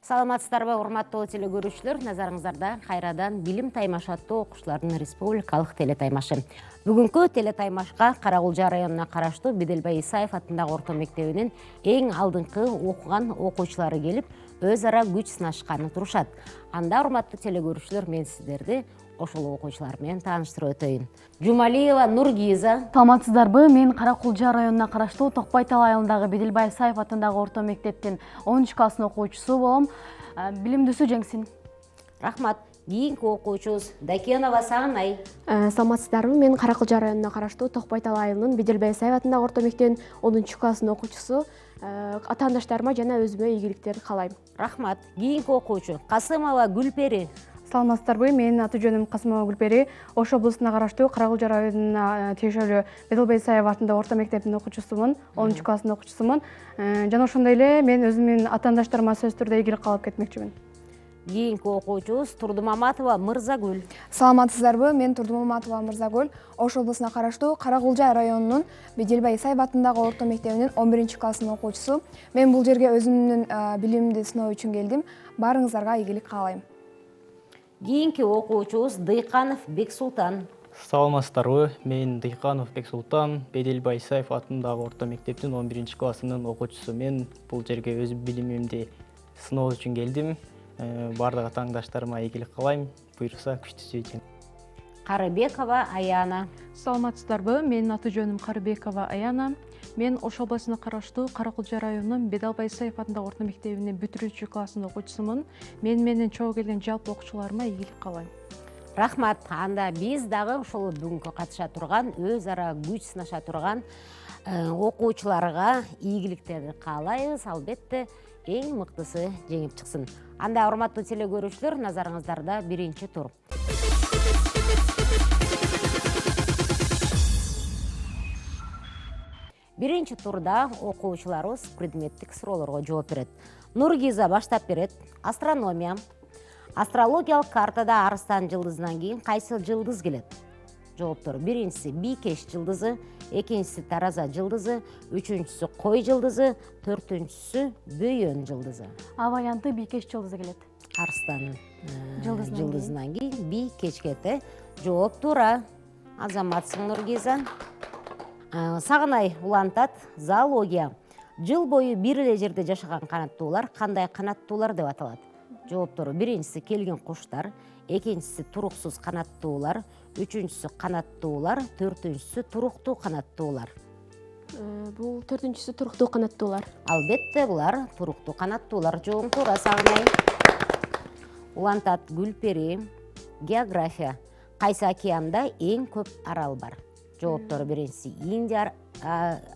Саламатсыздарбы, урматтуу телекөрүүчүлөр, назарыңыздарда кайрадан билим таймашы аттуу окуучулардын республикалык телетаймашы. Бүгүнкү телетаймашка Каракулжа районуна караштуу Беделбай Исаев атындагы орто мектебинин эң алдыңкы окуган окуучулары келип, өз ара күч сынашканы турушат. Анда, урматтуу телекөрүүчүлөр, мен сиздерди ошол окуучулар менен тааныштырып өтөйүн. Жумалиева Нургиза. Саламатсыздарбы, мен Каракулжа районуна караштуу Токпай Тал айылындагы Беделбай Исаев атындагы орто мектептин 10 классын окуучусу болом. Билимдүүсү жеңсин. Рахмат. Кийинки окуучубуз Дакенова Сагынай. Саламатсыздарбы, мен Каракулжа районуна караштуу Токпай Тал айылынын Беделбай Исаев атындагы орто мектебинин 10 классын окуучусу. Атаандаштарыма жана өзүмө ийгиликтерди каалайм. Рахмат. Кийинки окуучу Касымова Гүлпери. Саламатсыздарбы, менин аты жөнүм Касымова Гүлпери. Ош облусуна караштуу Каракулжа районуна тиешелүү Беделбай Исаев атындагы орто мектептин окуучусумун, 10 класстын окуучусумун. Жана ошондой эле мен өзүмдүн атаандаштарыма сөзсүз түрдө ийгилик каалап кетмекчимин. Кийинки окуучубуз Турдумаматова Мырзагүл. Саламатсыздарбы, мен Турдумаматова Мырзагүл. Ош облусуна караштуу Каракулжа районунун Беделбай Исаев атындагы орто мектебинин 11 класстын окуучусу. Мен бул жерге өзүмдүн билимимди сыноо үчүн келдим. Баарыңыздарга ийгилик каалайм. Кийинки окуучубуз Дыйканов Бексултан. Саламатсыздарбы, мен Дыйканов Бексултан, Беделбай Исаев атындагы орто мектептин 11 классынын окуучусу. Мен бул жерге өз билимимди сыноо үчүн келдим. Бардык атаандаштарыма ийгилик каалайм. Буйрукса күчтүү жеңип. Карыбекова Аяна. Саламатсыздарбы, менин аты жөнүм Карыбекова Аяна. Мен Ош облусуна караштуу Каракулжа районунун Беделбай Исаев атындагы орто мектебинин бүтүрүүчү классын окуучусумун. Мен менен чогуу келген жалпы окуучуларыма ийгилик каалайм. Рахмат. Анда биз дагы ошол бүгүнкү катыша турган, өз ара күч сынаша турган окуучуларга ийгиликтерди каалайбыз. Албетте, эң мыктысы жеңип чыксын. Анда, урматтуу телекөрүүчүлөр, назарыңыздарда биринчи тур. Биринчи турда окуучуларыбыз предметтик суроолорго жооп берет. Нургиза баштап берет. Астрономия. Астрологиялык картада Арыстан жылдызынан кийин кайсы жылдыз келет? Жооптор: биринчиси Бийкеш жылдызы, экинчиси Тараза жылдызы, үчүнчүсү Кой жылдызы, төртүнчүсү Бөйөн жылдызы. А варианты Бийкеш жылдызы келет. Арыстан жылдызынан кийин Бийкеш келет. Жооп туура. Азаматсың, Нургиза. Сагынай улантат. Зоология. Жыл бою бир эле жерде жашаган канаттуулар кандай канаттуулар деп аталат? Жооптору: биринчиси келген куштар, экинчиси туруксуз канаттуулар, үчүнчүсү канаттуулар, төртүнчүсү туруктуу канаттуулар. Бул төртүнчүсү туруктуу канаттуулар. Албетте, булар туруктуу канаттуулар. Жообуң туура, Сагынай. Улантат Гүлпери. География. Кайсы океанда эң көп арал бар? Жооптору: биринчиси Индия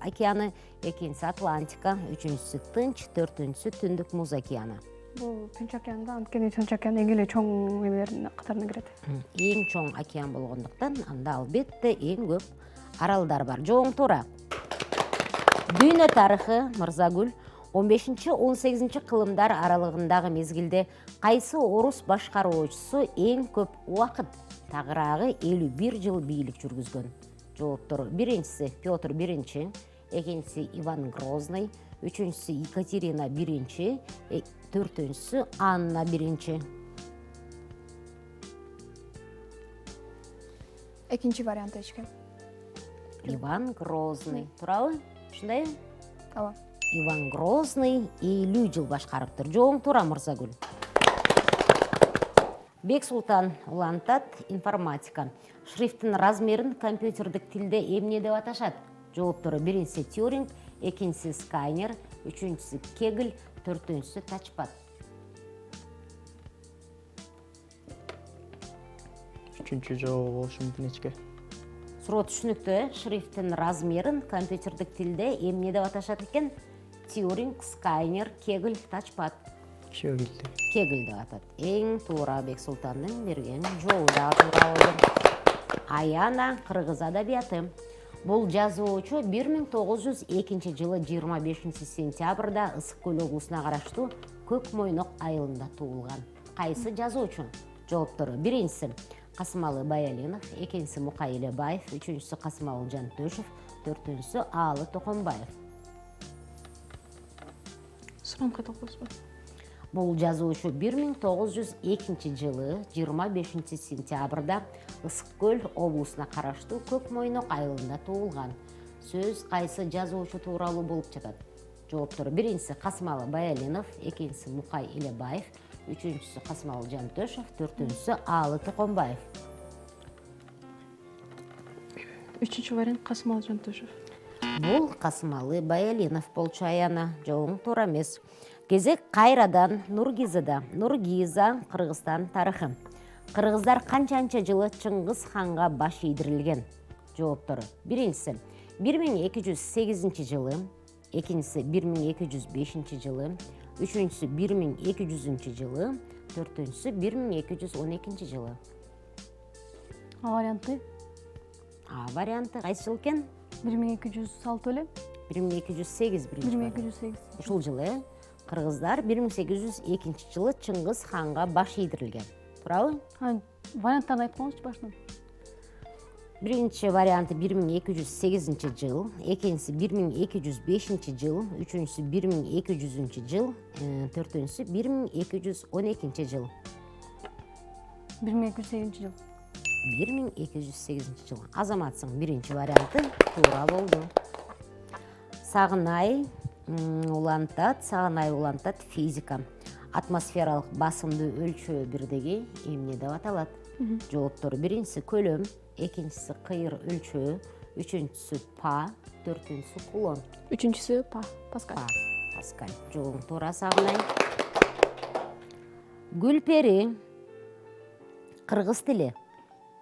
океаны, экинчиси Атлантика, үчүнчүсү Тынч, төртүнчүсү Түндүк Муз океаны. Бул Тынч океанда, анткени Тынч океан эң эле чоң эмелердин катарына кирет. Эң чоң океан болгондуктан анда албетте эң көп аралдар бар. Жообуң туура. Дүйнө тарыхы, Мырзагүл. 15-18 кылымдар аралыгындагы мезгилде кайсы орус башкаруучусу эң көп убакыт, тагыраагы 51 жыл бийлик жүргүзгөн? Жооптор: биринчиси Петр биринчи, экинчиси Иван Грозный, үчүнчүсү Екатерина биринчи, төртүнчүсү Анна биринчи. Экинчи вариант эчке. Иван Грозный. Туурабы? Ушундай? Ооба. Иван Грозный 50 жыл башкарыптыр. Жообуң туура, Мырзагүл. Бексултан улантат. Информатика. Шрифттин размерин компьютердик тилде эмне деп аташат? Жооптору: биринчиси Тьюринг, экинчиси Скайнер, үчүнчүсү Кегль, төртүнчүсү Тачпад. Үчүнчү жол болушу мүмкүн эчке. Суроо түшүнүктүү. Шрифттин размерин компьютердик тилде эмне деп аташат экен? Тьюринг, Скайнер, Кегль, Тачпад. Кегль деп атат. Эң туура, Бексултандын берген жообу да туура болду. Аяна кыргыз адабияты. Бул жазуучу 1902 жылы 25 сентябрда Ысык көл облусуна караштуу Көк Мойнок айылында туулган. Кайсы жазуучу? Жооптору: биринчиси Касымалы Баялинов, экинчиси Мукай Элебаев, үчүнчүсү Касымалы Жантөшев, төртүнчүсү Аалы Токонбаев. Сурам кайта окуңузбу? Бул жазуучу 1902 жылы 25 сентябрда Ысык көл облусуна караштуу Көк Мойнок айылында туулган. Сөз кайсы жазуучу тууралуу болуп жатат? Жооптор: биринчиси Касымалы Баялинов, экинчиси Мукай Илебаев, үчүнчүсү Касымалы Жантөшев, төртүнчүсү Аалы Токонбаев. Үчүнчү вариант Касымалы Жантөшев. Бул Касымалы Баялинов болчу аяна. Жооң туура эмес. Кезек кайрадан Нургизада. Нургиза Кыргызстан тарыхы. Кыргыздар канчанча жылы Чыңгыз ханга баш ийдирилген? Жооптору: биринчиси 1208 жылы, экинчиси 1205 жылы, үчүнчүсү 1200 жылы, төртүнчүсү 1212 жылы. А варианты? А варианты кайсы жыл экен? 1206 эле. 1208 биринчи. 1208. Ушул жылы кыргыздар 1802 жылы Чыңгыз ханга баш ийдирилген. Туурабы? Варианттарды айткыңызчы башынан. Биринчи варианты 1208 жыл, экинчиси 1205 жыл, үчүнчүсү 1200 жыл, төртүнчүсү 1212 жыл. 1208 жыл. 1208 жыл. Азаматсың биринчи варианты туура болду. Сагынай улантат физика. Атмосфералык басымды өлчөө бирдеги эмне деп аталат? Жооптору: биринчиси көлөм, экинчиси кыйыр өлчөө, үчүнчүсү па, төртүнчүсү кулон. Үчүнчүсү Паскаль. Паскаль. Жооң туура Сагынай. Гүлпери кыргыз тили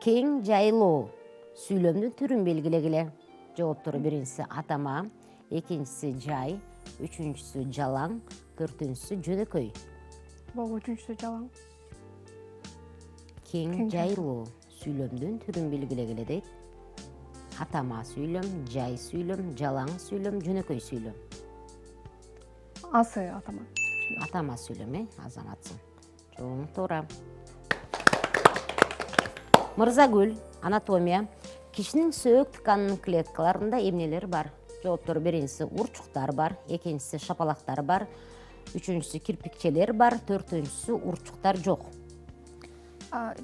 кең жайлоо сүйлөмдүн түрүн белгилегиле. Жооптору: биринчиси атама, экинчиси жай, үчүнчүсү жалаң, төртүнчүсү жөнөкөй. Бул үчүнчүсү жалаң. Кең жайлоо сүйлөмдүн түрүн белгилегиле дейт. Атама сүйлөм, жай сүйлөм, жалаң сүйлөм, жөнөкөй сүйлөм. Асы атама. Атама сүйлөм, азаматсың. Жооң туура. Мырзагүл, анатомия. Кишинин сөөк тканынын клеткаларында эмнелер бар? Жооптору: биринчиси урчуктар бар, экинчиси шапалактар бар, үчүнчүсү кирпикчелер бар, төртүнчүсү урчуктар жок.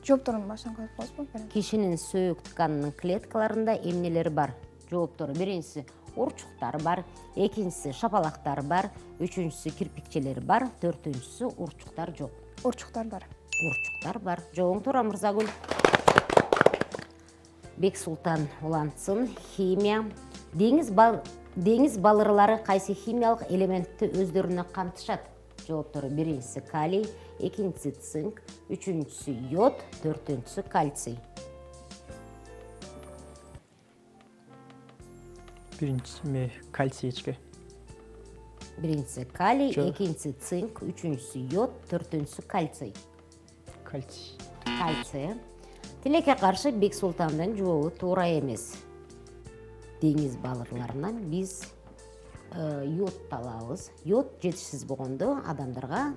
Жоопторун башынан коюп коесузбу? Кишинин сөөк тканынын клеткаларында эмнелер бар? Жооптору: биринчиси урчуктар бар, экинчиси шапалактар бар, үчүнчүсү кирпикчелер бар, төртүнчүсү урчуктар жок. Урчуктар бар. Урчуктар бар. Жооң туура Мырзагүл. Бексултан улантсын. Химия. Деңиз балырлары кайсы химиялык элементти өздөрүнө камтышат? Жооптору: биринчиси калий, экинчиси цинк, үчүнчүсү йод, төртүнчүсү кальций. Биринчиси кальций ички. Биринчиси калий, Жок. экинчиси цинк, үчүнчүсү йод, төртүнчүсү кальций. Кальций. Кальций. Тилекке каршы Бексултандын жообу туура эмес. Деңиз балырларынан биз йод алабыз. Йод жетишсиз болгондо адамдарга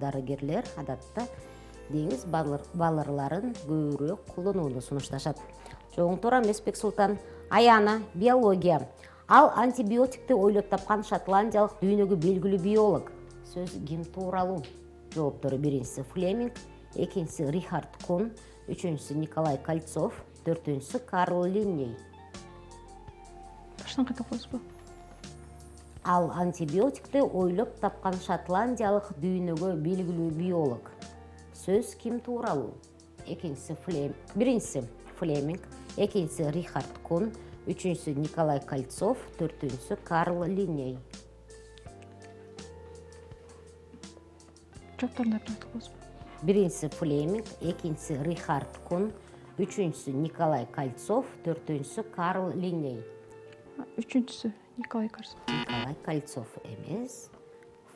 дарыгерлер адатта деңиз балырларын көбүрөөк колдонууну сунушташат. Жооң туура эмес Бексултан. Аяна, биология. Ал антибиотикти ойлоп тапкан шотландиялык дүйнөгө белгилүү биолог. Сөз ким тууралуу? Жооптору: биринчиси Флеминг, экинчиси Рихард Кун, үчүнчүсү Николай Кольцов, төртүнчүсү Карл Линней. Башынан кайтып коесузбу? Ал антибиотикти ойлоп тапкан шотландиялык дүйнөгө белгилүү биолог. Сөз ким тууралуу? Биринчиси Флеминг, экинчиси Рихард Кун, үчүнчүсү Николай Кольцов, төртүнчүсү Карл Линней. Жоопторун айтып коесузбу? Биринчиси Флеминг, экинчиси Рихард Кун, үчүнчүсү Николай Кольцов, төртүнчүсү Карл Линней. Үчүнчүсү Николай Кольцов. Николай Кольцов эмес,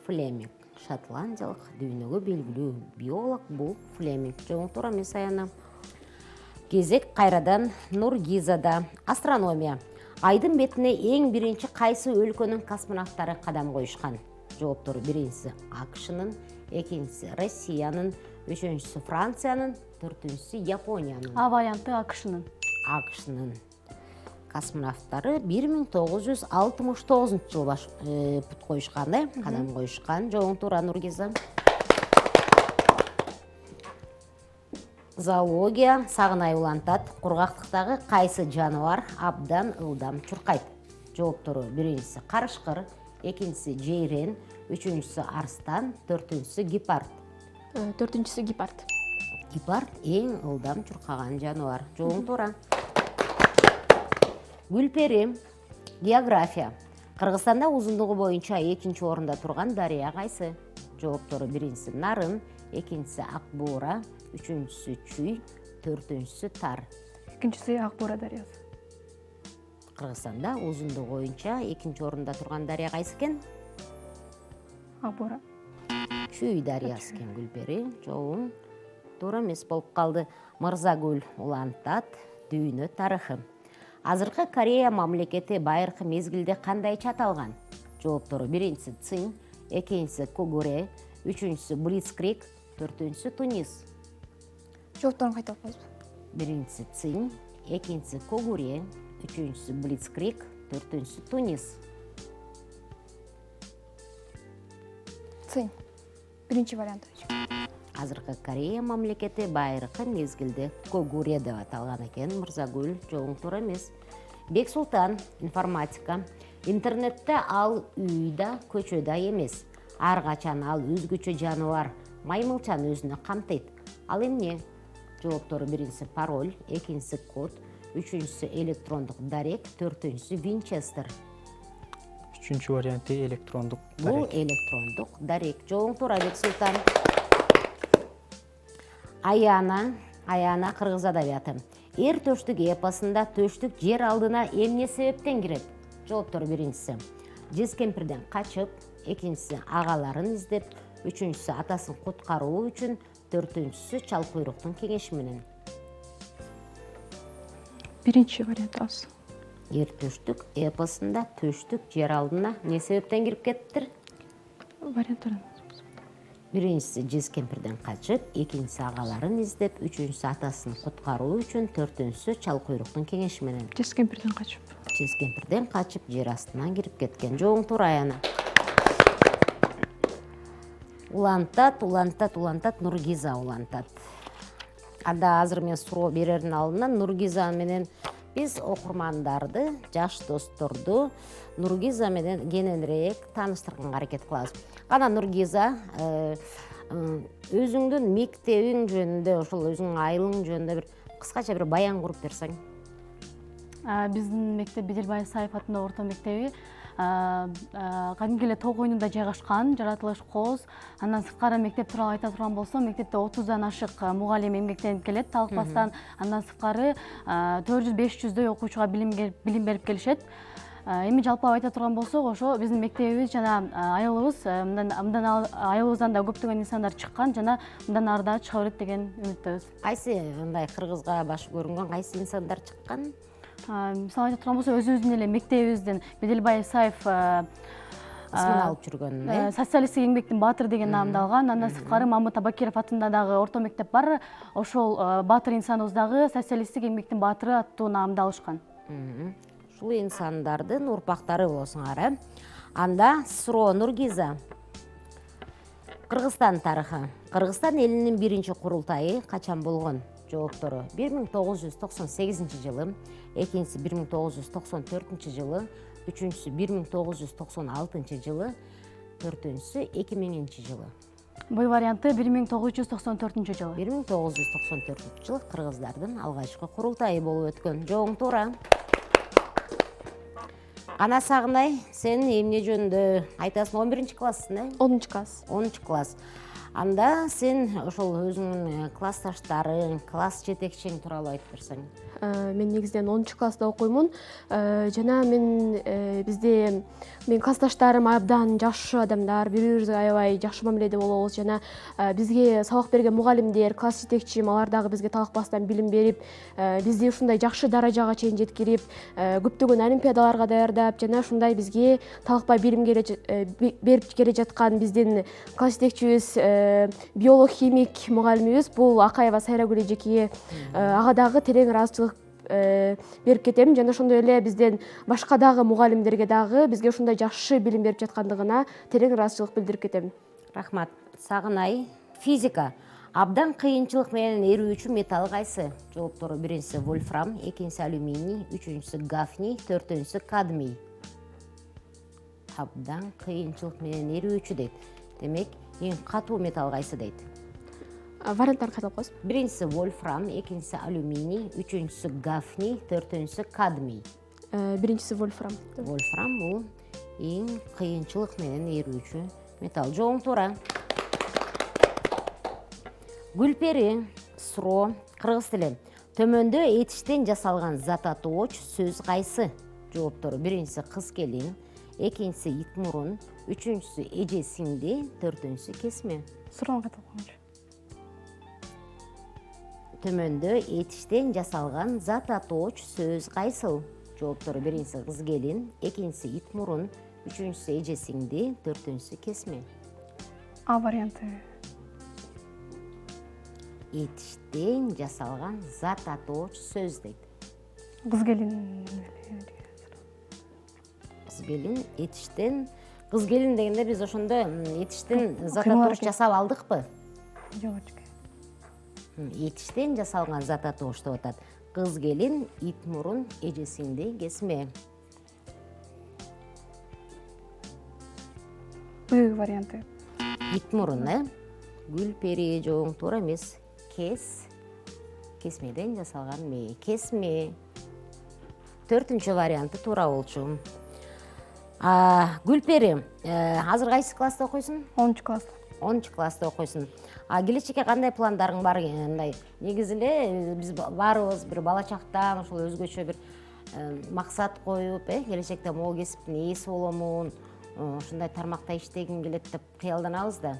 Флеминг. Шотландиялык дүйнөгө белгилүү биолог бул Флеминг. Жооң туура эмес Аяна. Кезек кайрадан Нургизада. Астрономия. Айдын бетине эң биринчи кайсы өлкөнүн космонавттары кадам коюшкан? Жооптору: биринчиси АКШнын, экинчиси Россиянын, үчүнчүсү Франциянын, төртүнчүсү Япониянын. А варианты АКШнын. АКШнын космонавттары 1969 жылы пут коюшкан, кадам коюшкан. Жооң туура Нургиза. Зоология Сагынай улантат. Кургактыктагы кайсы жаныбар абдан ылдам чуркайт? Жооптору: биринчиси карышкыр, экинчиси жейрен, үчүнчүсү арстан, төртүнчүсү гепард. Төртүнчүсү гепард. Гепард эң ылдам чуркаган жаныбар. Жооң туура. Гүлпери. География. Кыргызстанда узундугу боюнча экинчи орунда турган дарыя кайсы? Жооптору: биринчиси Нарын, экинчиси Ак Буура, үчүнчүсү Чүй, төртүнчүсү Тар. Экинчиси Ак Буура дарыясы. Кыргызстанда узундугу боюнча экинчи орунда турган дарыя кайсы экен? Ак Буура. Чүй дарыясы экен Гүлпери. Жооң туура эмес болуп калды. Мырзагүл улантат. Дүйнө тарыхы. Азыркы Корея мамлекети байыркы мезгилде кандайча аталган? Жооптору: биринчиси Цинь, экинчиси Когуре, үчүнчүсү Блицкриг, төртүнчүсү Тунис. Жоопторун кайталап коесузбу? Биринчиси Цинь, экинчиси Когуре, үчүнчүсү Блицкриг, төртүнчүсү Тунис. Цинь. Биринчи вариант. Азыркы Корея мамлекети байыркы мезгилде Когуре деп аталган экен. Мырзагүл. Жооң туура эмес. Бексултан. Информатика. Интернетте ал үйдө, көчөдө эмес. Ар качан ал өзгөчө жаныбар, маймылчаны өзүнө камтыйт. Ал эмне? Жооптору: биринчиси пароль, экинчиси код, үчүнчүсү электрондук дарек, төртүнчүсү Винчестер. Үчүнчү варианты электрондук Бул дарек. электрондук дарек. Жооң туура Бексултан. Аяна кыргыз адабияты. Эр төштүк эпосунда төштүк жер алдына эмне себептен кирет? Жооптору: биринчиси Жез кемпирден качып, экинчиси агаларын издеп, үчүнчүсү атасын куткаруу үчүн, төртүнчүсү чал куйруктун кеңеши менен. Биринчи вариант аз. Эр төштүк эпосунда төштүк жер алдына эмне себептен кирип кетиптир? Варианттарын. Биринчиси Жез кемпирден качып, экинчиси агаларын издеп, үчүнчүсү атасын куткаруу үчүн, төртүнчүсү чал куйруктун кеңеши менен. Жез кемпирден качып. Жез кемпирден качып, жер астынан кирип кеткен. Жооң туура Аяна. Улантат Нургиза улантат. Анда азыр мен суроо берердин алдынан Нургиза менен биз окурмандарды, жаш досторду Нургиза менен кененирээк тааныштырганга аракет кылабыз. Кана Нургиза, өзүңдүн мектебиң жөнүндө, ошол өзүңдүн айылың жөнүндө бир кыскача бир баян куруп берсең. Биздин мектеп Беделбай Исаев атындагы орто мектеби кадимки эле тоо койнунда жайгашкан, жаратылыш кооз. Андан сырткары мектеп тууралуу айта турган болсом, мектепте 30дан ашык мугалим эмгектенип келет талыкпастан. Андан сырткары 400-500дөй окуучуга билим берип келишет. Эми жалпылап айта турган болсок, ошо биздин мектебибиз жана айылыбыз, мындан айылыбыздан да көптөгөн инсандар чыккан жана мындан ары да чыга берет деген үмүттөбүз. Кайсы мындай кыргызга башы көрүнгөн кайсы инсандар чыккан? Мисалы айта турган болсок, өзүбүздүн эле мектебибиздин Беделбай Исаев исмин алып жүргөн, социалисттик эмгектин баатыры деген наамды алган. Андан сырткары Мамыт Абакиров атында дагы орто мектеп бар. Ошол баатыр инсаныбыз дагы социалисттик эмгектин баатыры аттуу наамды алышкан. Ушул инсандардын урпактары болсуңар. Анда суроо Нургиза. Кыргызстан тарыхы. Кыргызстан элинин биринчи курултайы качан болгон? Жооптору: 1998 жылы, экинчиси 1994 жылы, үчүнчүсү 1996 жылы, төртүнчүсү 2000 жылы. Бул варианты 1994 жылы. 1994 жылы кыргыздардын алгачкы курултайы болуп өткөн. Жооң туура. Ана Сагынай, сен эмне жөнүндө айтасың? 11 классың, 10 класс. 10 класс. Анда сен ошол өзүңдүн классташтарың, класс жетекчиң тууралуу айтып берсең. Мен негизинен 10 класста окуймун. Жана мен классташтарым абдан жакшы адамдар, бири-бирибизге аябай жакшы мамиледе болобуз. Жана бизге сабак берген мугалимдер, класс жетекчим, алар дагы бизге талакпастан билим берип, бизди ушундай жакшы даражага чейин жеткирип, көптөгөн олимпиадаларга даярдап, жана ушундай бизге талакпай билим берип келе жаткан биздин класс жетекчибиз, биолог химик мугалимибиз бул Акаева Сайрагүл эжекеге ага дагы терең ыраазычылык берип кетем. Жана ошондой эле бизден башка дагы мугалимдерге дагы бизге ушундай жакшы билим берип жаткандыгына терең ыраазычылык билдирип кетем. Рахмат. Сагынай. Физика. Абдан кыйынчылык менен эрүүчү металл кайсы? Жооптору: биринчиси вольфрам, экинчиси алюминий, үчүнчүсү гафний, төртүнчүсү кадмий. Абдан кыйынчылык менен эрүүчү дейт. Демек, эң катуу металл кайсы дейт? Варианттарды кайталап коесуз. Биринчиси вольфрам, экинчиси алюминий, үчүнчүсү гафний, төртүнчүсү кадмий. Биринчиси вольфрам. Вольфрам бул эң кыйынчылык менен эрүүчү металл. Жооң туура. Гүлпери, Суро, кыргыз тили. Төмөндө этиштен жасалган зат атооч сөз кайсы? Жооптору: биринчиси кыз келин, экинчиси ит мурун, үчүнчүсү эже сиңди, төртүнчүсү кесме. Суроону кайталап койгончу. Төмөндө этиштен жасалган зат атооч сөз кайсыл? Жооптору: биринчиси кыз келин, экинчиси ит мурун, үчүнчүсү эже сиңди, төртүнчүсү кесме. А варианты. Этиштен жасалган зат атооч сөз дейт. Кыз келин. Кыз келин, этиштен. Кыз келин дегенде биз ошондо этиштен зат Кыймыл атооч аракет. жасап алдыкпы? Жок. Этиштен жасалган зат атооч деп атат. Кыз келин, ит мурун, эже сиңди, кесме. Б варианты. Ит мурун, Гүлпери, жооң туура эмес. Кесмеден жасалган мээ. Кесме. Төртүнчү варианты туура болчу. Гүлпери, азыр кайсы класста окуйсуң? 10 класс. 10 класста окуйсуң. Келечекке кандай пландарың бар? Мындай негизи эле биз баарыбыз бир бала чактан ошол өзгөчө бир максат коюп, келечекте могу кесиптин ээси боломун, ушундай тармакта иштегим келет деп кыялданабыз да.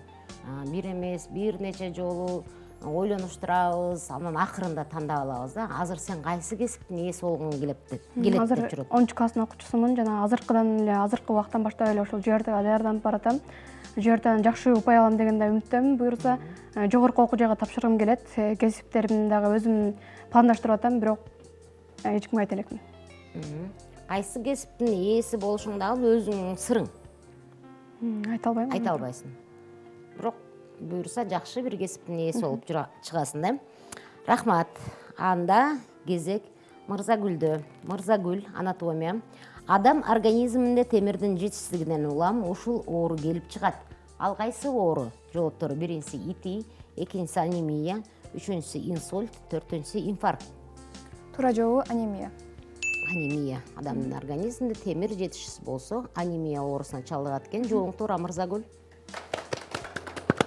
Бир эмес, бир нече жолу ойлонуштурабыз, анан акырында тандап алабыз да. Азыр сен кайсы кесиптин ээси болгуң келет деп Азыр жүрөт? 10 класстын окуучусумун жана азыркы убактан баштап эле ошол ЖРТ даярданып баратам. ЖРТдан жакшы упай алам деген да үмүттөмүн. Буюрса, жогорку окуу жайга тапшыргым келет. Кесиптеримди дагы өзүм пландаштырып атам, бирок эч кимге айта элекмин. Кайсы кесиптин ээси болушуң дагы өзүңүн сырың. Айта албайм. Айта албайсың. Бирок буюрса жакшы бир кесиптин ээси болуп чыгасың да. Рахмат. Анда кезек Мырзагүлдө. Мырзагүл, анатомия. Адам организминде темирдин жетишсиздигинен улам ушул оору келип чыгат. Ал кайсы оору? Жооптору: биринчиси ити, экинчиси анемия, үчүнчүсү инсульт, төртүнчүсү инфаркт. Туура жообу анемия. Анемия. Адамдын организминде темир жетишсиз болсо, анемия оорусуна чалдыгат экен. Жооң туура, Мырзагүл.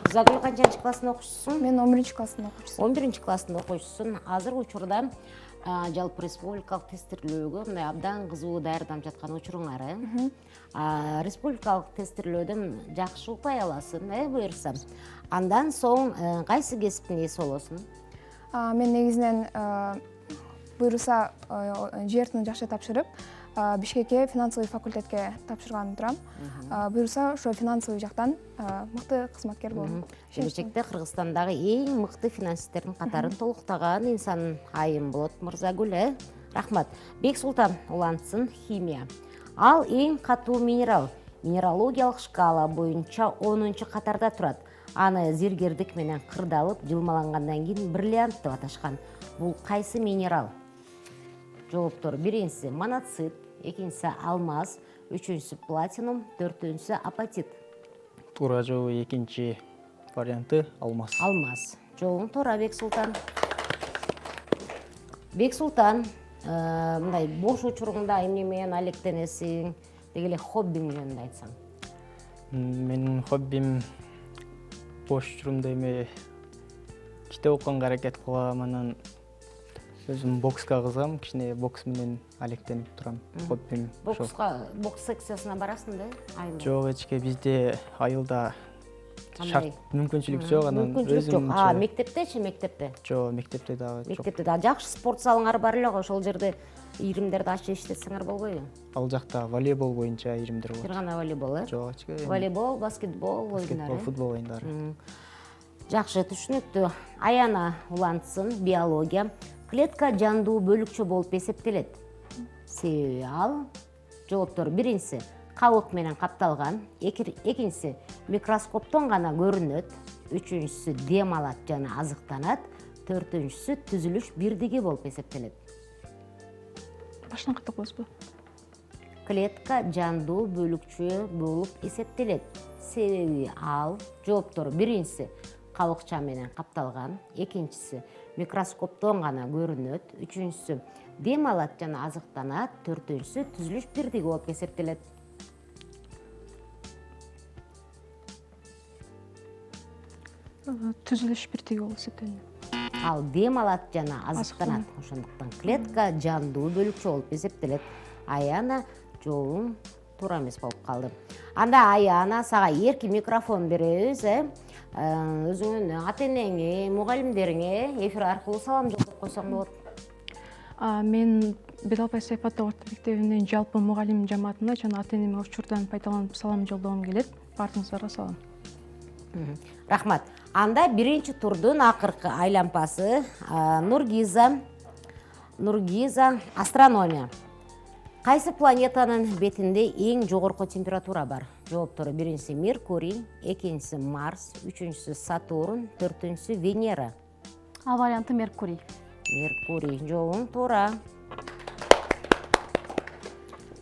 Мырзагүл канчанчы класстын окуучусуң? Мен 11 класстын окуучусумун. 11 класстын окуучусуң. Азыркы учурда жалпы республикалык тестирлөөгө мындай абдан кызуу даярданып жаткан учуруңар. Республикалык тестирлөөдөн жакшы упай аласың, буюрса. Андан соң кайсы кесиптин ээси болосуң? Мен негизинен буюрса ЖРТны жакшы тапшырып, Бишкекке финансовый факультетке тапшырган турам. Буюрса ошо финансовый жактан мыкты кызматкер болом. Келечекте Кыргызстандагы эң мыкты финансисттердин катарын толуктаган инсан айым болот Мырзагүл. Рахмат. Бексултан улантсын, химия. Ал эң катуу минерал. Минералогиялык шкала боюнча 10-чы катарда турат. Аны зергердик менен кырдалып, жылмалангандан кийин бриллиант деп аташкан. Бул кайсы минерал? Жооптор: биринчиси моноцит, экинчиси алмаз, үчүнчүсү платинум, төртүнчүсү апатит. Туура жооп экинчи варианты алмаз. Алмаз. Жооң туура, Бексултан. Бексултан, мындай бош учуруңда эмне менен алектенесиң? Деги эле хоббиң жөнүндө айтсаң. Менин хоббим бош учурумда эме китеп окуганга аракет кылам, анан өзүм бокска кызыгам, кичине бокс менен алектенип турам. Хоббим ошол. Бокс секциясына барасың да? Айылда? Жок, эчке бизде айылда Кандай? мүмкүнчүлүк жок, анан Мүмкүнчүлүк жок. өзүмчө. Мектептечи, мектепте? Жок, мектепте дагы жок. Мектепте дагы жакшы спорт залыңар бар эле го, ошол жерде ийримдерди ачып иштетсеңер болбойбу? Ал жакта волейбол боюнча ийримдер Бир болот. гана волейбол, Жок, эчке Волейбол, баскетбол баскетбол, ойндар. футбол оюндары. Жакшы, түшүнүктүү. Аяна улантсын, биология. Клетка жандуу бөлүкчө болуп эсептелет. Себеби ал? Жооптор: биринчиси кабык менен капталган, экинчиси микроскоптон гана көрүнөт, үчүнчүсү дем алат жана азыктанат, төртүнчүсү түзүлүш бирдиги болуп эсептелет. Башынан ката коесузбу? Клетка жандуу бөлүкчө болуп эсептелет. Себеби ал жооптору биринчиси кабыкча менен капталган, экинчиси микроскоптон гана көрүнөт, үчүнчүсү дем алат жана азыктанат, төртүнчүсү түзүлүш бирдиги болуп эсептелет. Түзүлүш бирдиги болуп эсептелет. Ал дем алат жана азыктанат. Ошондуктан клетка жандуу бөлүкчө болуп эсептелет. Аяна жообуң туура эмес болуп калды. Анда Аяна сага эркин микрофон беребиз, өзүңүн ата энеңе, мугалимдериңе эфир аркылуу салам жолдоп койсоң болот. Мен Бедалбай Сайф атындагы орто мектебинин жалпы мугалим жамаатына жана ата энеме учурдан пайдаланып салам жолдогум келет. Баарыңыздарга салам. Рахмат. Анда биринчи турдун акыркы айлампасы Нургиза астрономия. Кайсы планетанын бетинде эң жогорку температура бар? Жооптору биринчиси Меркурий, экинчиси Марс, үчүнчүсү Сатурн, төртүнчүсү Венера. А варианты Меркурий. Меркурий жообуң туура.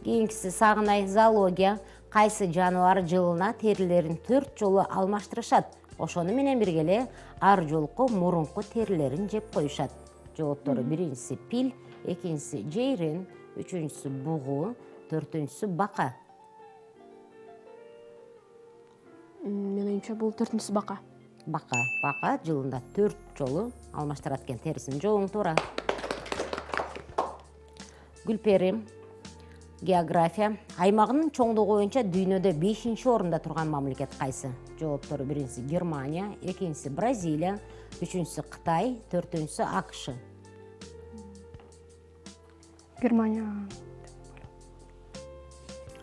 Кийинкиси Сагынай зоология. Кайсы жаныбар жылына терилерин 4 жолу алмаштырышат? Ошону менен бирге эле ар жолку мурунку терилерин жеп коюшат. Жооптору биринчиси пил, экинчиси жейрен, үчүнчүсү бугу, төртүнчүсү бака. Менин оюмча бул төртүнчүсү бака. Бака жылында 4 жолу алмаштырат экен терисин. Жообуң туура. Гүлпери география. Аймагынын чоңдугу боюнча дүйнөдө 5-орунда турган мамлекет кайсы? Жооптору биринчиси Германия, экинчиси Бразилия, үчүнчүсү Кытай, төртүнчүсү АКШ. Германия.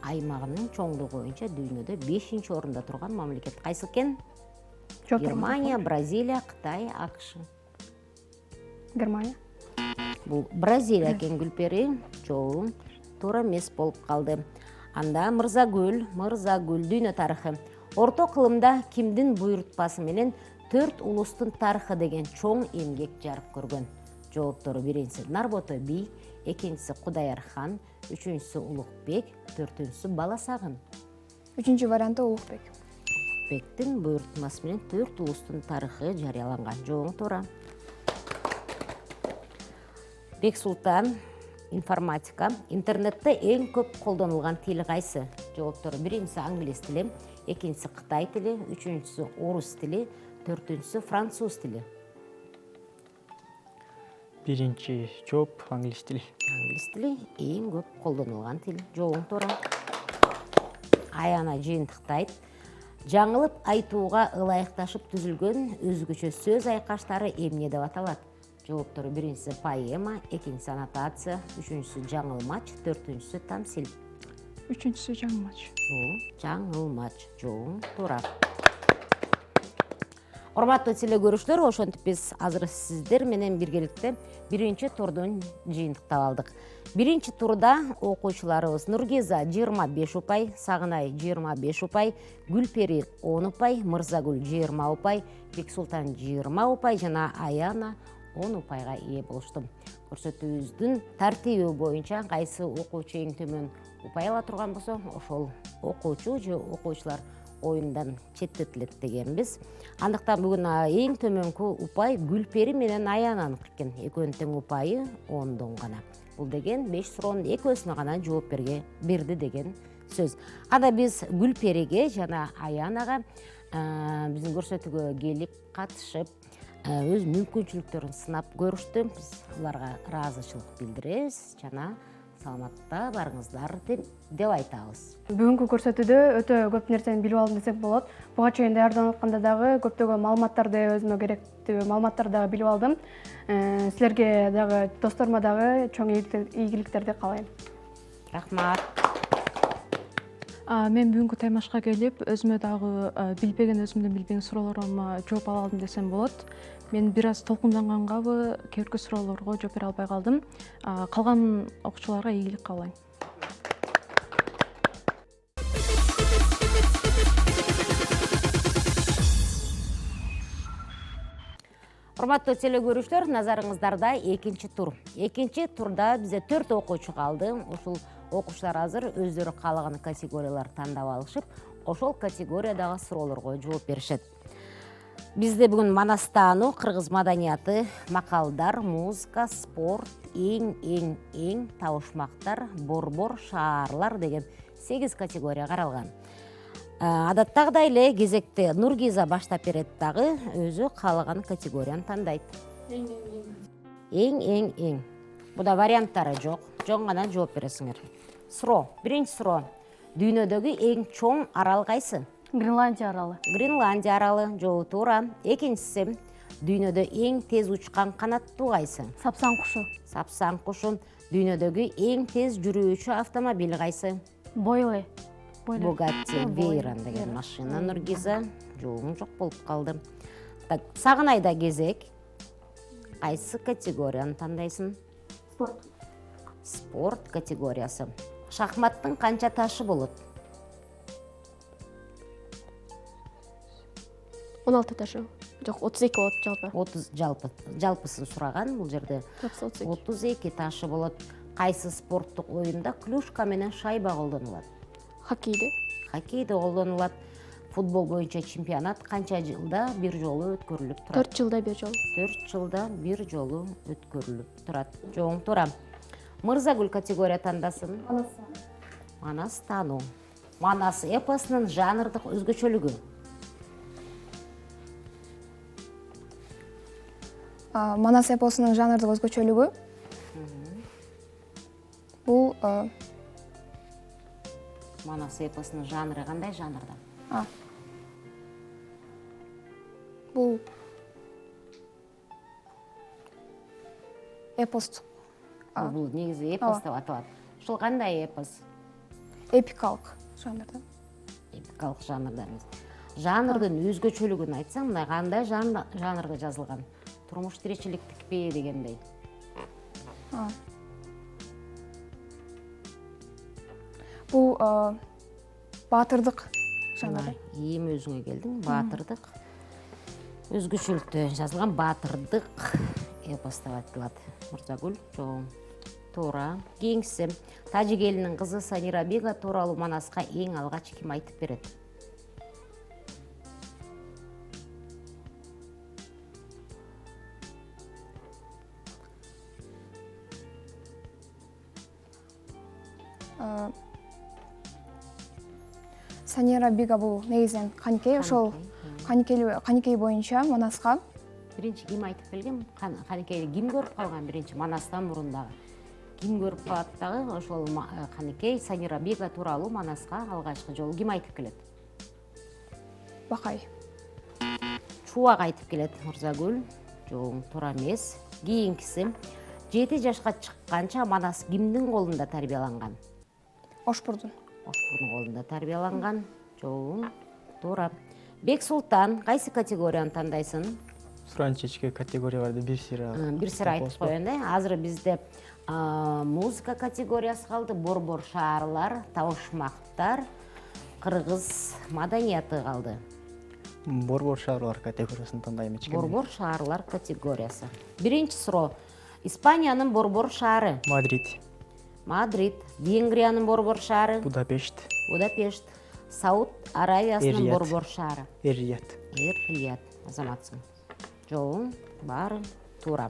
Аймагынын чоңдугу боюнча дүйнөдө 5-орунда турган мамлекет кайсы экен? Жооп Германия, Бразилия, Кытай, АКШ. Германия. Бул Бразилия экен Гүлпери. Жообуң туура эмес болуп калды. Анда Мырзагүл дүйнө тарыхы. Орто кылымда кимдин буйрутпасы менен 4 улустун тарыхы деген чоң эмгек жарык көргөн? Жооптору биринчиси Нарбото би, экинчиси Кудаяр хан, үчүнчүсү Улукбек, төртүнчүсү Баласагын. Үчүнчү варианты Улукбек. Улукбектин буйрутмасы менен 4 улустун тарыхы жарыяланган. Жообуң туура. Бексултан информатика. Интернетте эң көп колдонулган тил кайсы? Жооптору биринчиси англис тили, экинчиси Кытай тили, үчүнчүсү орус тили, төртүнчүсү француз тили. Биринчи жооп англис тили. Англис тили эң көп колдонулган тил. Жообуң туура. Аяна жыйынтыктайт. Жаңылып айтууга ылайыкташып түзүлгөн өзгөчө сөз айкаштары эмне деп аталат? Жооптору биринчиси поэма, экинчиси аннотация, үчүнчүсү жаңылмач, төртүнчүсү тамсил. Үчүнчүсү жаңылмач. Бул жаңылмач. Жообуң туура. Урматтуу телекөрүүчүлөр, ошентип биз азыр сиздер менен биргеликте биринчи турдун жыйынтыктап алдык. Биринчи турда окуучуларыбыз Нургиза 25 упай, Сагынай 25 упай, Гүлпери 10 упай, Мырзагүл 20 упай, Бексултан 20 упай жана Аяна 10 упайга ээ болушту. Көрсөтүүбүздүн тартиби боюнча кайсы окуучу эң төмөн упай ала турган болсо, ошол окуучу же окуучулар оюндан четтетилет дегенбиз. Андыктан бүгүн эң төмөнкү упай Гүлпери менен Аянаныкы экен. Экөөнүн тең упайы 10дон гана. Бул деген 5 суроонун экөөсүнө гана жооп берди деген сөз. Анда биз Гүлпериге жана Аянага биздин көрсөтүүгө келип катышып, өз мүмкүнчүлүктөрүн сынап көрүштү. Биз аларга ыраазычылык билдиребиз жана саламатта барыңыздар деп айтабыз. Бүгүнкү көрсөтүүдө өтө көп нерсени билип алдым десек болот. Буга чейин даярданып атканда дагы көптөгөн маалыматтарды, өзүмө керектүү маалыматтарды дагы билип алдым. Силерге дагы, досторума дагы чоң ийгиликтерди каалайм. Рахмат. Мен бүгүнкү таймашка келип, өзүмө дагы өзүмдөн билбеген суроолорума жооп ала алдым десем болот. Мен бир аз толкундангангабы, кээ суроолорго жооп бере албай калдым. Калган окуучуларга ийгилик каалайм. Урматтуу телекөрүүчүлөр, назарыңыздарда экинчи тур. Экинчи турда бизде 4 окуучу калды. Ушул окуучулар азыр өздөрү каалаган категориялар тандап алышып, ошол категориядагы суроолорго жооп беришет. Бизде бүгүн манастаану, кыргыз маданияты, макалдар, музыка, спорт, эң табышмактар, борбор, шаарлар деген 8 категория каралган. Адаттагыдай эле кезекте Нургиза баштап берет дагы, өзү каалаган категорияны тандайт. Эң. Буда варианттары жок. Жон гана жооп бересиңер. Суроо. Биринчи суроо. Дүйнөдөгү эң чоң арал кайсы? Гренландия аралы. Гренландия аралы. Жоо туура. Экинчиси. Дүйнөдө эң тез учкан канаттуу кайсы? Сапсан кушу. Сапсан кушу. Дүйнөдөгү эң тез жүрүүчү автомобиль кайсы? Бойле. Bugatti Veyron деген машина. Нургиза жоогуң жок болуп калды. Так, Сагынайда кезек. Кайсы категорияны тандайсың? Спорт категориясы. Шахматтын канча ташы болот? 16 ташы. Жок, 32 болот жалпы. 30 жалпысын сураган бул жерде. 32 ташы болот. Кайсы спорттук оюнда клюшка менен шайба колдонулат? Хоккейде колдонулат. Футбол боюнча чемпионат канча жылда бир жолу өткөрүлүп турат? 4 жылда бир жолу. 4 жылда бир жолу өткөрүлүп турат. Жооң туура. Мырзагүл категория тандасын. Манастаану. Манас эпосунун жанрдык өзгөчөлүгү? Манас эпосунун жанрдык өзгөчөлүгү бул Манас эпосунун жанры кандай жанрда? Бул эпос. Бул негизи эпос деп аталат. Ушул кандай эпос? Эпикалык жанрда. Эпикалык жанрда. Жанрдын өзгөчөлүгүн айтсаң, мына кандай жанрда жазылган? Турмуш тиричиликтикпи дегендей. Бул баатырдык жанры. Эми өзүңө келдиң, баатырдык. Өзгөчөлүктө жазылган баатырдык эпос деп аталат. Мырзагүл, туура. Кийинкиси, Тажик элинин кызы Санира Бига тууралуу Манаска эң алгач ким айтып берет? Санира Бига бул негизинен каникей, ошол каникей боюнча Манаска Биринчи ким айтып келген? Каникейди ким көрүп калган биринчи Манастан мурун дагы? Ким көрүп калат дагы? Ошол каникей Санира Бига тууралуу Манаска алгачкы жолу ким айтып келет? Бакай. Чубак айтып келет, Мырзагүл. Жооң туура эмес. Кийинкиси, 7 жашка чыкканча Манас кимдин колунда тарбияланган? Ошпурдун. Ошпурдун колунда тарбияланган. Жооң туура. Бек Султан кайсы категорияны тандайсың? Суранчечке категорияларды бир сыра айтып коеюн да. Азыр бизде музыка категориясы калды, борбор, шаарлар, табышмактар, кыргыз маданияты калды. Борбор, шаарлар категориясын тандайм эчке. Борбор, шаарлар категориясы. Биринчи суроо. Испаниянын борбор шаары? Мадрид. Венгриянын борбор шаары? Будапешт. Сауд Аравиясынын борбор шаары? Эр-Рияд. Азаматсың. Жооң, баары туура.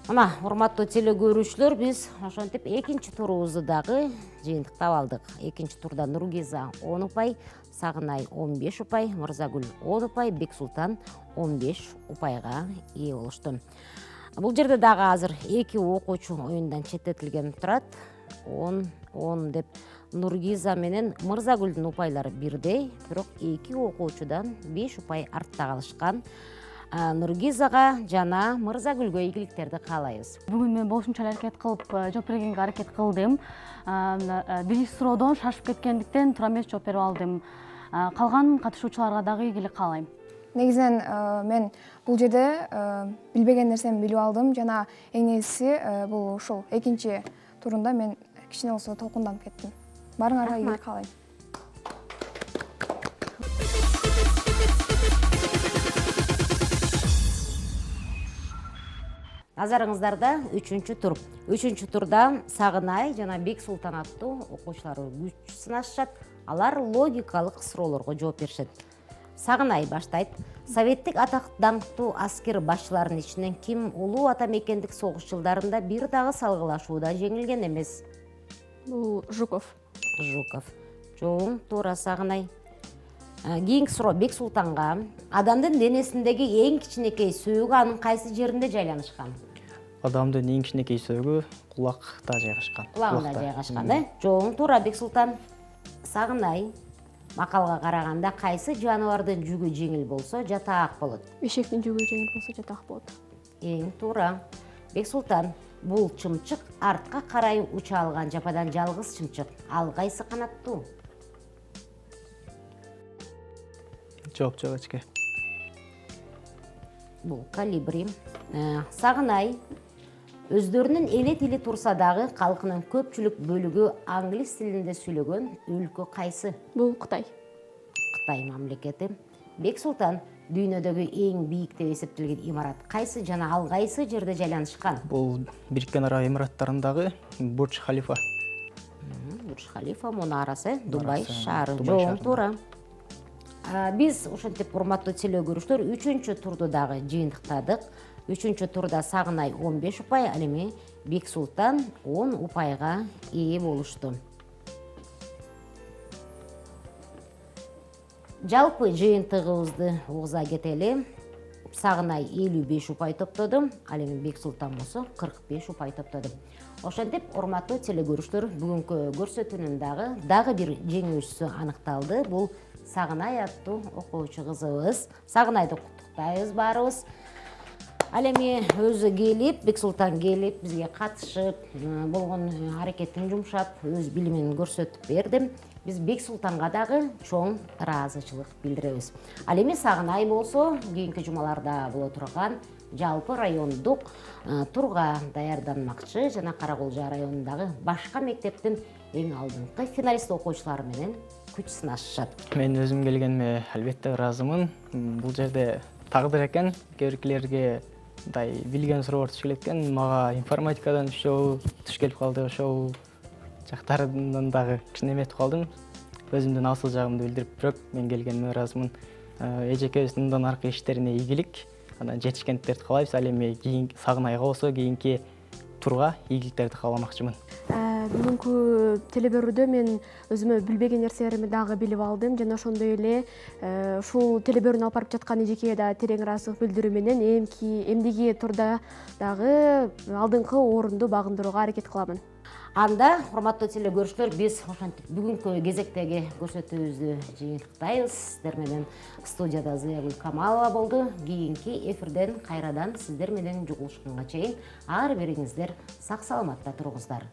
Мына, урматтуу телекөрүүчүлөр, биз ошентип экинчи турубузду дагы жыйынтыктап алдык. Экинчи турда Нургиза 10 упай, Сагынай 15 упай, Мырзагүл 10 упай, Бек Султан 15 упайга ээ болушту. Бул жерде дагы азыр 2 окуучу оюндан четтетилген турат. 10 деп Нургиза менен Мырзагүлдүн упайлары бирдей, бирок 2 окуучудан 5 упай артта калышкан. Нургизага жана Мырзагүлгө ийгиликтерди каалайбыз. Бүгүн мен болушунча аракет кылып жооп бергенге аракет кылдым. Биринчи суроодон шашып кеткендиктен туура эмес жооп берип алдым. Калган катышуучуларга дагы ийгилик каалайм. Негизинен мен бул жерде билбеген нерсени билип алдым жана эң негизгиси бул ушул экинчи турунда мен кичине болсо толкунданып кеттим. Барыңарга ийгилик каалайм. Назарыңыздарда 3-чү тур. 3-чү турда Сагынай жана Бексултан аттуу окуучулар күч сынашышат. Алар логикалык суроолорго жооп беришет. Сагынай баштайт. Советтик атак даңктуу аскер башчыларынын ичинен ким улуу ата мекендик согуш жылдарында бир дагы салгылашууда жеңилген эмес? Бул Жуков. Жуков. Чоң туура Сагынай. Кийинки суроо Бексултанга. Адамдын денесиндеги эң кичинекей сөөгү анын кайсы жеринде жайланышкан? Адамдын эң кичинекей сөөгү кулакта жайгашкан. Кулагында жайгашкан, Чоң туура Бексултан. Сагынай. Макалга караганда кайсы жаныбардын жүгү жеңил болсо жатаак болот? Эшектин жүгү жеңил болсо жатаак болот. Эң туура. Бексултан, бул чымчык артка карай уча алган жападан жалгыз чымчык. Ал кайсы канаттуу? Жок, эчке. Бул Колибри. Сагынай. Өздөрүнүн эне тили турса дагы калкынын көпчүлүк бөлүгү англис тилинде сүйлөгөн өлкө кайсы? Бул Кытай. Кытай мамлекети. Бексултан, дүйнөдөгү эң бийик деп эсептелген имарат кайсы жана ал кайсы жерде жайланышкан? Бул Бириккен Араб Эмираттарындагы Бурдж Халифа. Бурдж Халифа мунарасы, Дубай Мунарасы, шаары. Дубай Жоң шаарында. туура. Биз ошентип урматтуу теле көрүүчүлөр 3-чү турду дагы жыйынтыктадык. 3-чү турда Сагынай 15 упай, ал эми Бексултан 10 упайга ээ болушту. Жалпы жыйынтыгыбызды угуза кетели. Сагынай 55 упай топтоду, ал эми Бексултан болсо 45 упай топтоду. Ошентип, урматтуу теле көрүүчүлөр, бүгүнкү көрсөтүүнүн дагы бир жеңүүчүсү аныкталды. Бул Сагынай аттуу окуучу кызыбыз. Сагынайды куттуктайбыз баарыбыз. Ал эми өзү келип, Бексултан келип, бизге катышып, болгон аракетин жумшап, өз билимин көрсөтүп берди. Биз Бексултанга дагы чоң ыраазычылык билдиребиз. Ал эми Сагынай болсо, кийинки жумаларда боло турган жалпы райондук турга даярданмакчы жана Каракулжа районундагы башка мектептин эң алдыңкы финалист окуучулары менен күч сынашышат. Мен өзүм келгениме албетте ыраазымын. Бул жерде тагдыр экен, кээ-биркилерге мындай билген суроолор түшүп келет. Мага информатикадан ошол түш келип калды, ошол жактарынан дагы кичине эметип калдым. Өзүмдүн асыл жагымды билдирип, бирок мен келгениме ыраазымын. Эжекебиздин мындан аркы иштерине ийгилик, анан жетишкендиктерди каалайбыз. Ал эми кийинки Сагынайга болсо кийинки турга ийгиликтерди кааламакчымын. Бүгүнкү телебөрүүдө мен өзүмө билбеген нерселеримди дагы билип алдым жана ошондой эле ушул телебөрүүнү алып барып жаткан эжекеге да терең ыраазычылык билдирүү менен эмдиги турда дагы алдыңкы орунду багындырууга аракет кыламын. Анда, урматтуу теле көрүүчүлөр, биз ошентип бүгүнкү кезектеги көрсөтүүбүздү жыйынтыктайбыз. Сиздер менен студияда Зыягүл Камалова болду. Кийинки эфирден кайрадан сиздер менен жолугушканга чейин ар бириңиздер сак саламатта туруңуздар.